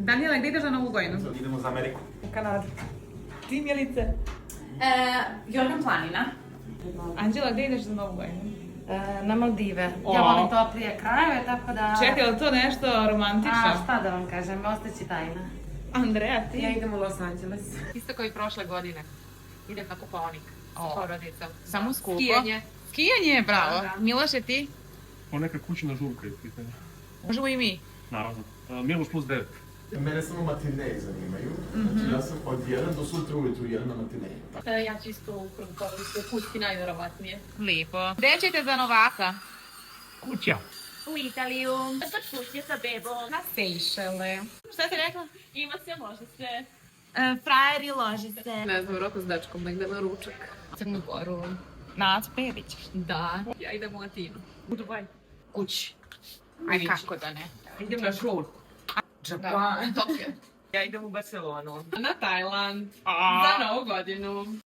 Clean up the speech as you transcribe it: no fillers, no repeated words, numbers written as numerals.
Danijela, gdje ideš za Novu godinu? Idemo za Ameriku. U Kanadu. Ti, Milice? Jorgan planina. Anđela, gdje ideš za Novu godinu? Na Maldive. Ja volim toplije krajeve, tako da... Čekaj, je li to nešto romantično? šta da vam kažem, ostaći tajna. Andreja, ti? Ja idem u Los Angeles. Isto kao i prošle godine. Idem na Kopaonik sa porodicom. Samo skupo? Skijanje. Skijanje, bravo. Da. Miloše, ti? O, neka kućna žurka je u pitanju. Možemo i mi. Naravno. Miloš plus 9. Mene samo matineji zanimaju. Znači ja sam od 1 do sutra ujutru jedan na matineji. Ja ću isto u krug porodice, kućki najvjerovatnije. Lipo. Gdje ćete za Novaka? Kuća. U Italiju. Kod kućnje sa bebom. Na Sejšele. Šta ti rekla? Ima se, može se. Frajeri, loži se. Ne znam, roko s dečkom, negde na ručak. Crnu Goru. Nac Perić. Da. Ja idem u Atinu. U Dubaj. Kući. Aj, kako da ne? Idem na žurku. Japan. Tokio. Ja idem u Barcelonu. Na Tajland. A. Za Novu godinu.